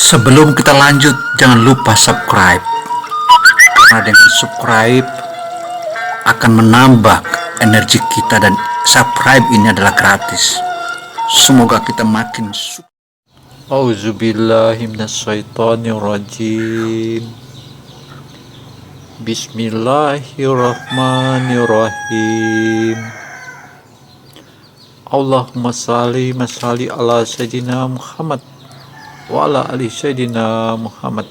Sebelum kita lanjut, jangan lupa subscribe. Karena dengan subscribe akan menambah energi kita, dan subscribe ini adalah gratis. Semoga kita makin Auzubillahiminasyaitonirrajim. Bismillahirrahmanirrahim. Allahumma salli ala Sayyidina Muhammad wa ala ali Sayyidina Muhammad.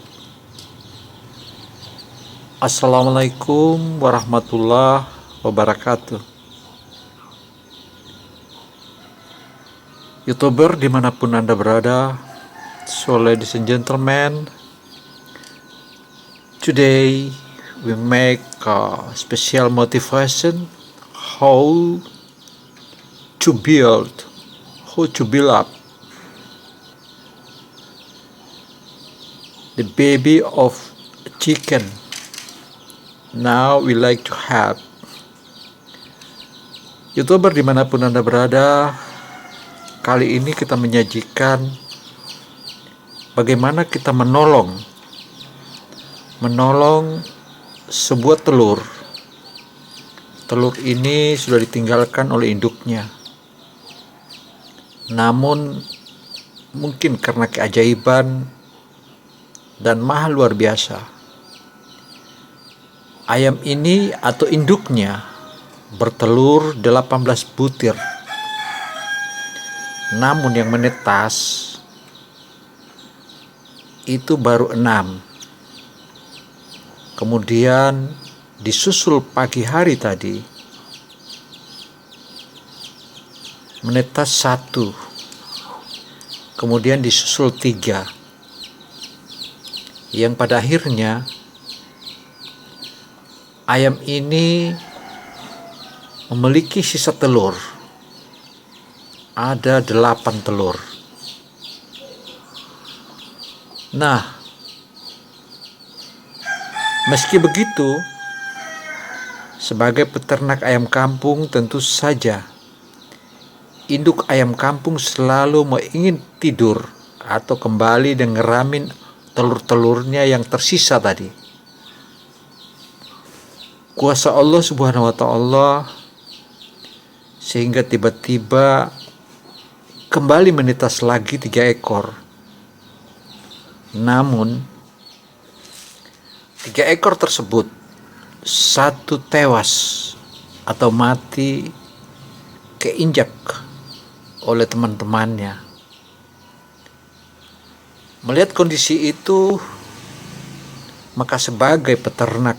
Assalamualaikum warahmatullahi wabarakatuh. YouTuber dimanapun Anda berada, so ladies and gentlemen, today we make a special motivation how to build up the baby of a chicken. Now we like to have. YouTuber dimanapun Anda berada, kali ini kita menyajikan bagaimana kita menolong sebuah telur. Telur ini sudah ditinggalkan oleh induknya, namun mungkin karena keajaiban dan mahal luar biasa, ayam ini atau induknya bertelur 18 butir. Namun yang menetas itu baru 6. Kemudian disusul pagi hari tadi menetas 1. Kemudian disusul 3. Yang pada akhirnya ayam ini memiliki sisa telur. Ada 8 telur. Nah, meski begitu, sebagai peternak ayam kampung, tentu saja induk ayam kampung selalu ingin tidur atau kembali dan ngeramin telur-telurnya yang tersisa tadi. Kuasa Allah Subhanahu wa Ta'ala sehingga tiba-tiba kembali menetas lagi 3 ekor. Namun 3 ekor tersebut, 1 tewas atau mati keinjak oleh teman-temannya. Melihat kondisi itu, maka sebagai peternak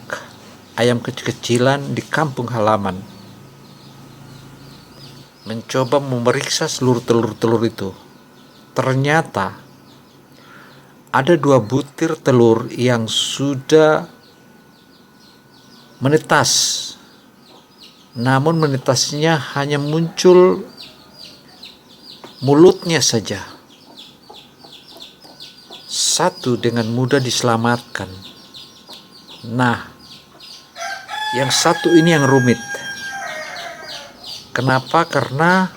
ayam kecil-kecilan di kampung halaman, mencoba memeriksa seluruh telur-telur itu. Ternyata ada 2 butir telur yang sudah menetas, namun menetasnya hanya muncul mulutnya saja. 1 dengan mudah diselamatkan. Nah, yang 1 ini yang rumit. Kenapa? Karena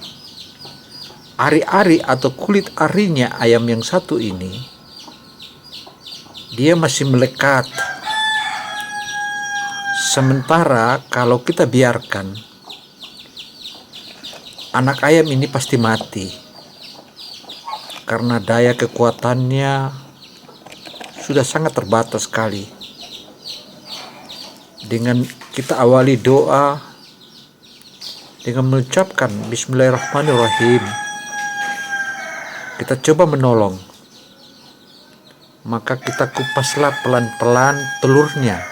ari-ari atau kulit arinya ayam yang 1 ini, dia masih melekat. Sementara kalau kita biarkan, anak ayam ini pasti mati, karena daya kekuatannya sudah sangat terbatas sekali. Dengan kita awali doa dengan mengucapkan Bismillahirrahmanirrahim, kita coba menolong, maka kita kupaslah pelan-pelan telurnya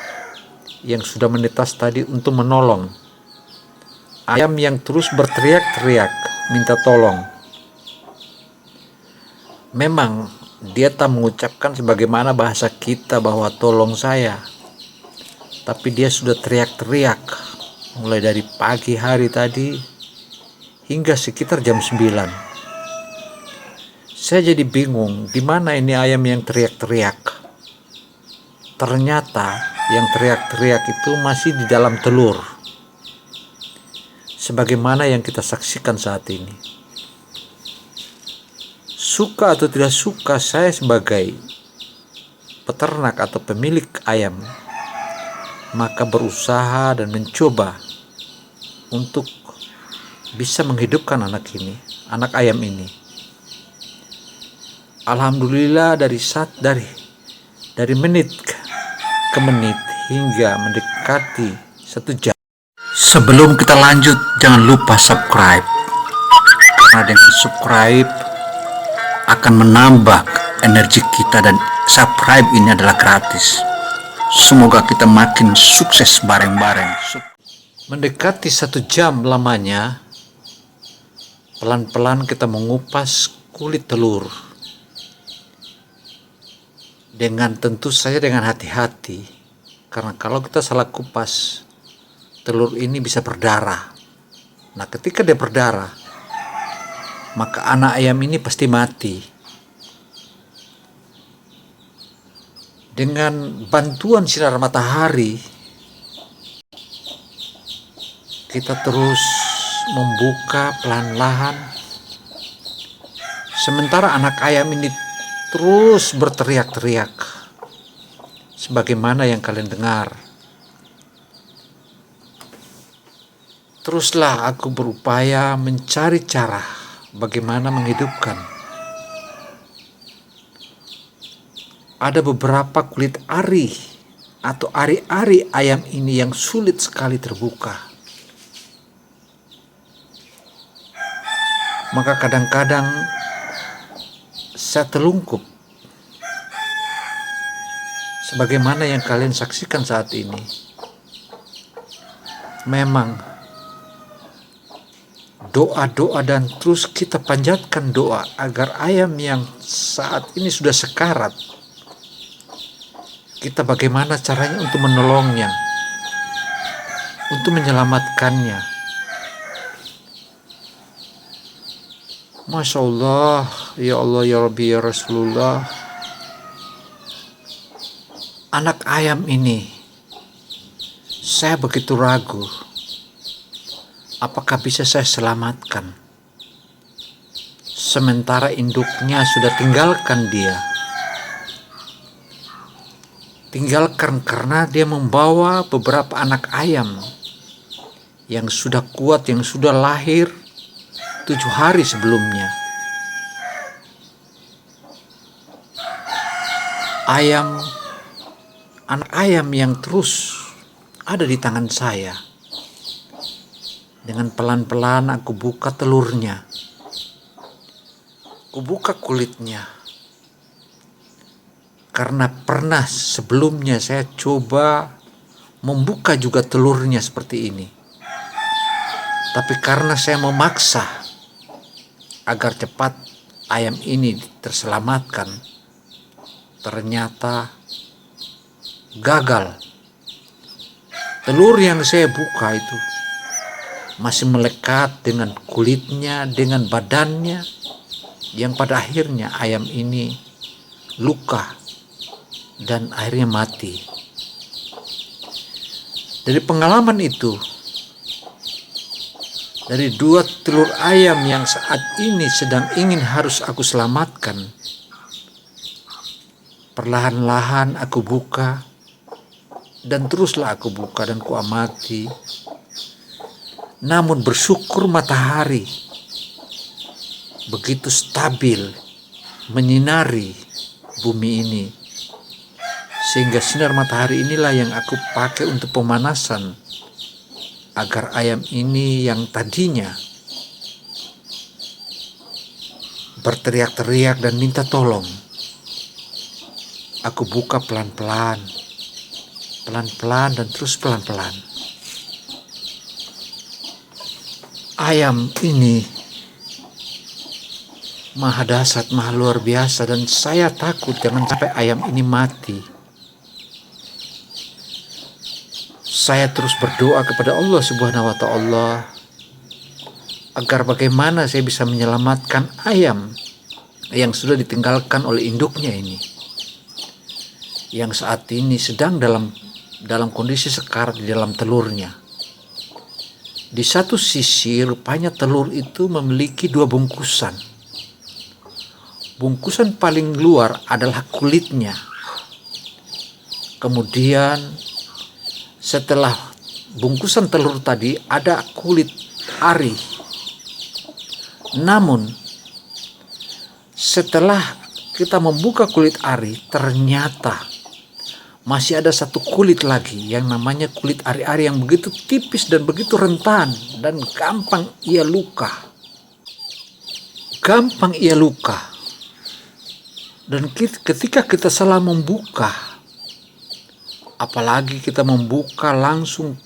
yang sudah menetas tadi untuk menolong ayam yang terus berteriak-teriak minta tolong. Memang dia tak mengucapkan sebagaimana bahasa kita bahwa tolong saya, tapi dia sudah teriak-teriak mulai dari pagi hari tadi hingga sekitar jam 9. Saya jadi bingung, di mana ini ayam yang teriak-teriak. Ternyata yang teriak-teriak itu masih di dalam telur, sebagaimana yang kita saksikan saat ini. Suka atau tidak suka, saya sebagai peternak atau pemilik ayam, maka berusaha dan mencoba untuk bisa menghidupkan anak ayam ini. Alhamdulillah dari menit ke menit hingga mendekati 1 jam. Sebelum kita lanjut, jangan lupa subscribe, karena dengan subscribe akan menambah energi kita, dan subscribe ini adalah gratis. Semoga kita makin sukses bareng-bareng. Mendekati 1 jam lamanya, pelan-pelan kita mengupas kulit telur. Tentu saja dengan hati-hati, karena kalau kita salah kupas, telur ini bisa berdarah. Nah, ketika dia berdarah, maka anak ayam ini pasti mati. Dengan bantuan sinar matahari, kita terus membuka pelan-pelan, sementara anak ayam ini terus berteriak-teriak sebagaimana yang kalian dengar. Teruslah aku berupaya mencari cara bagaimana menghidupkan. Ada beberapa kulit ari atau ari-ari ayam ini yang sulit sekali terbuka. Maka kadang-kadang saya telungkup sebagaimana yang kalian saksikan saat ini. Memang doa-doa dan terus kita panjatkan doa agar ayam yang saat ini sudah sekarat, kita bagaimana caranya untuk menolongnya, untuk menyelamatkannya. Masya Allah, ya Allah, ya Rabbi, ya Rasulullah. Anak ayam ini, saya begitu ragu apakah bisa saya selamatkan, sementara induknya sudah tinggalkan dia. Tinggalkan karena dia membawa beberapa anak ayam yang sudah kuat, yang sudah lahir 7 hari sebelumnya. Anak ayam yang terus ada di tangan saya. Dengan pelan-pelan aku buka telurnya, aku buka kulitnya, karena pernah sebelumnya saya coba membuka juga telurnya seperti ini. Tapi karena saya memaksa agar cepat ayam ini terselamatkan, ternyata gagal. Telur yang saya buka itu masih melekat dengan kulitnya, dengan badannya, yang pada akhirnya ayam ini luka dan akhirnya mati. Dari pengalaman itu, dari 2 telur ayam yang saat ini sedang ingin harus aku selamatkan, perlahan-lahan aku buka, dan teruslah aku buka dan kuamati. Namun bersyukur matahari begitu stabil menyinari bumi ini, sehingga sinar matahari inilah yang aku pakai untuk pemanasan, agar ayam ini yang tadinya berteriak-teriak dan minta tolong, aku buka pelan-pelan dan terus pelan-pelan. Ayam ini maha dahsyat, maha luar biasa, dan saya takut jangan sampai ayam ini mati. Saya terus berdoa kepada Allah Subhanahu wa Ta'ala agar bagaimana saya bisa menyelamatkan ayam yang sudah ditinggalkan oleh induknya ini, yang saat ini sedang dalam kondisi sekarat di dalam telurnya. Di satu sisi rupanya telur itu memiliki 2 bungkusan. Bungkusan paling luar adalah kulitnya, Kemudian setelah bungkusan telur tadi ada kulit ari. Namun setelah kita membuka kulit ari, ternyata masih ada satu kulit lagi yang namanya kulit ari-ari yang begitu tipis dan begitu rentan dan gampang ia luka. Dan ketika kita salah membuka, apalagi kita membuka langsung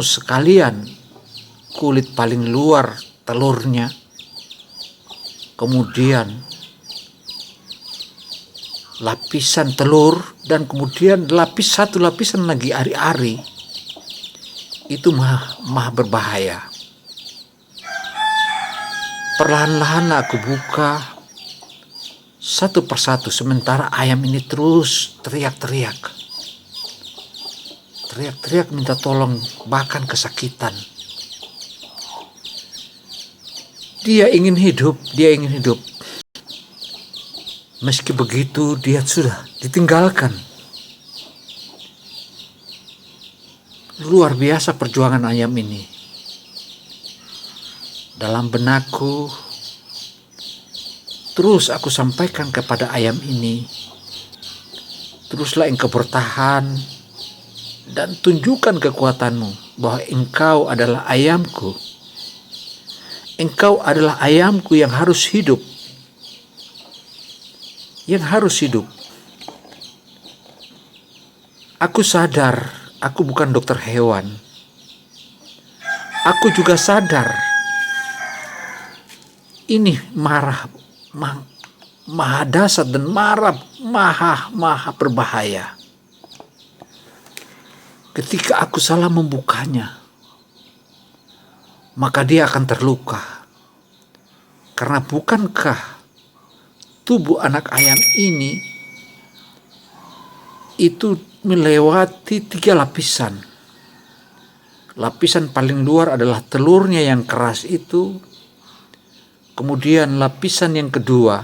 sekalian kulit paling luar telurnya, kemudian lapisan telur, dan kemudian satu lapisan lagi ari-ari, itu maha berbahaya. Perlahan-lahan aku buka satu persatu, sementara ayam ini terus teriak-teriak minta tolong, bahkan kesakitan. Dia ingin hidup. Meski begitu, dia sudah ditinggalkan. Luar biasa perjuangan ayam ini. Dalam benakku, terus aku sampaikan kepada ayam ini, teruslah engkau bertahan dan tunjukkan kekuatanmu, bahwa engkau adalah ayamku. Engkau adalah ayamku yang harus hidup. Aku sadar, aku bukan dokter hewan. Aku juga sadar ini maha dasar dan maha berbahaya. Ketika aku salah membukanya, maka dia akan terluka. Karena bukankah tubuh anak ayam ini itu melewati 3 lapisan. Lapisan paling luar adalah telurnya yang keras itu. Kemudian lapisan yang kedua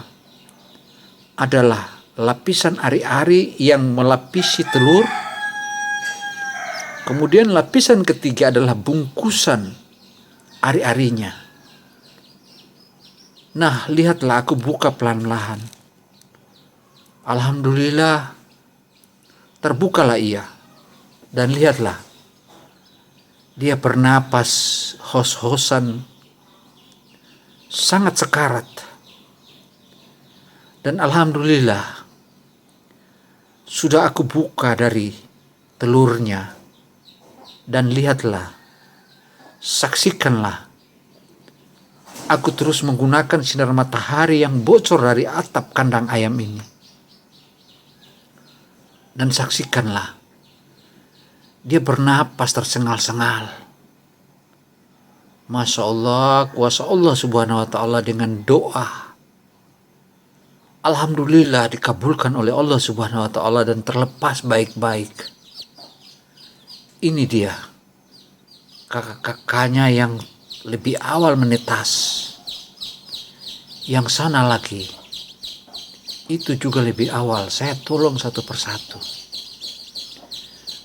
adalah lapisan ari-ari yang melapisi telur. Kemudian lapisan ketiga adalah bungkusan ari-arinya. Nah, lihatlah, aku buka pelan-pelan. Alhamdulillah, terbukalah ia. Dan lihatlah, dia bernapas hos-hosan, sangat sekarat. Dan alhamdulillah, sudah aku buka dari telurnya. Dan lihatlah, saksikanlah, aku terus menggunakan sinar matahari yang bocor dari atap kandang ayam ini. Dan saksikanlah, dia bernapas tersengal-sengal. Masya Allah, kuasa Allah subhanahu wa ta'ala dengan doa. Alhamdulillah dikabulkan oleh Allah subhanahu wa ta'ala dan terlepas baik-baik. Ini dia, kakak-kakaknya yang lebih awal menetas. Yang sana lagi, itu juga lebih awal. Saya tolong satu persatu.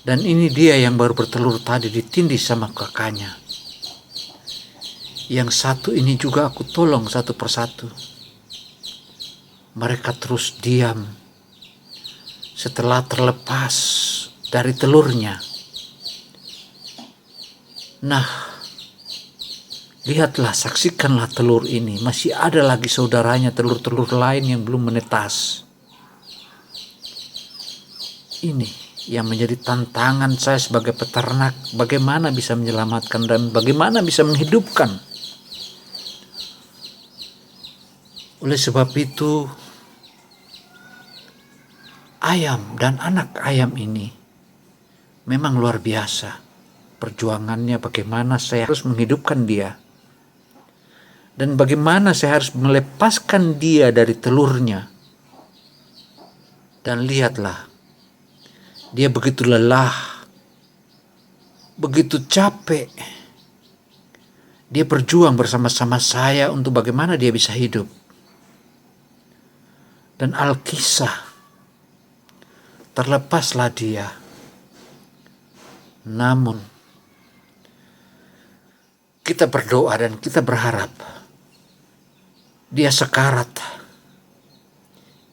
Dan ini dia yang baru bertelur tadi ditindih sama kakaknya. Yang satu ini juga aku tolong satu persatu. Mereka terus diam setelah terlepas dari telurnya. Nah, lihatlah, saksikanlah telur ini. Masih ada lagi saudaranya, telur-telur lain yang belum menetas. Ini yang menjadi tantangan saya sebagai peternak. Bagaimana bisa menyelamatkan dan bagaimana bisa menghidupkan. Oleh sebab itu, ayam dan anak ayam ini memang luar biasa. Perjuangannya bagaimana saya harus menghidupkan dia. Dan bagaimana saya harus melepaskan dia dari telurnya. Dan lihatlah, dia begitu lelah, begitu capek. Dia berjuang bersama-sama saya untuk bagaimana dia bisa hidup. Dan Alkisah terlepaslah dia. Namun kita berdoa dan kita berharap dia sekarat.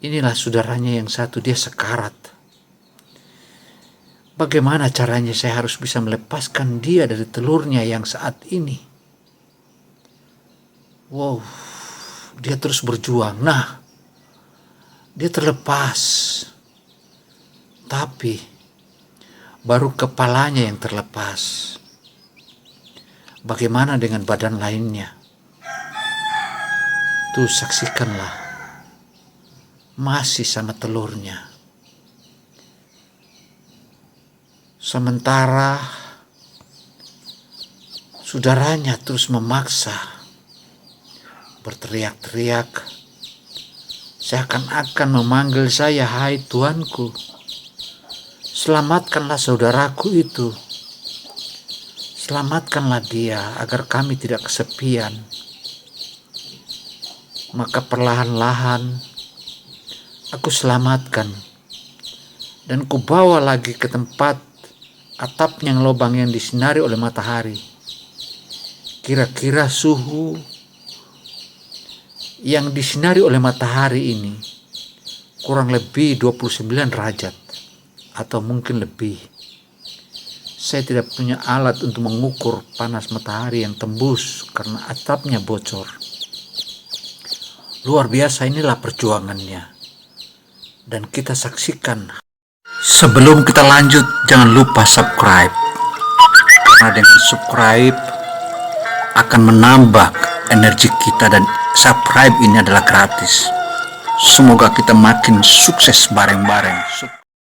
Inilah saudaranya yang satu, dia sekarat. Bagaimana caranya saya harus bisa melepaskan dia dari telurnya yang saat ini? Wow, dia terus berjuang. Nah, dia terlepas. Tapi baru kepalanya yang terlepas. Bagaimana dengan badan lainnya? Tuh, saksikanlah. Masih sama telurnya. Sementara saudaranya terus memaksa, berteriak-teriak, seakan-akan memanggil saya, "Hai Tuanku, selamatkanlah saudaraku itu. Selamatkanlah dia agar kami tidak kesepian." Maka perlahan-lahan aku selamatkan dan kubawa lagi ke tempat atapnya yang lubang yang disinari oleh matahari. Kira-kira suhu yang disinari oleh matahari ini kurang lebih 29 derajat atau mungkin lebih. Saya tidak punya alat untuk mengukur panas matahari yang tembus karena atapnya bocor. Luar biasa, inilah perjuangannya. Dan kita saksikan. Sebelum kita lanjut, jangan lupa subscribe. Karena dengan subscribe akan menambah energi kita, dan subscribe ini adalah gratis. Semoga kita makin sukses bareng-bareng.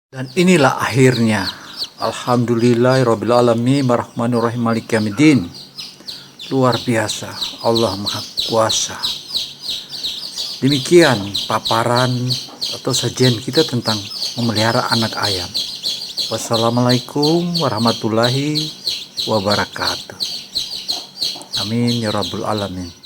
Dan inilah akhirnya. Alhamdulillahirrabbilalamin, Rahmanirrahim, Maliki Yaumiddin. Luar biasa, Allah Maha Kuasa. Demikian paparan atau sajian kita tentang memelihara anak ayam. Wassalamualaikum warahmatullahi wabarakatuh. Amin ya rabbal alamin.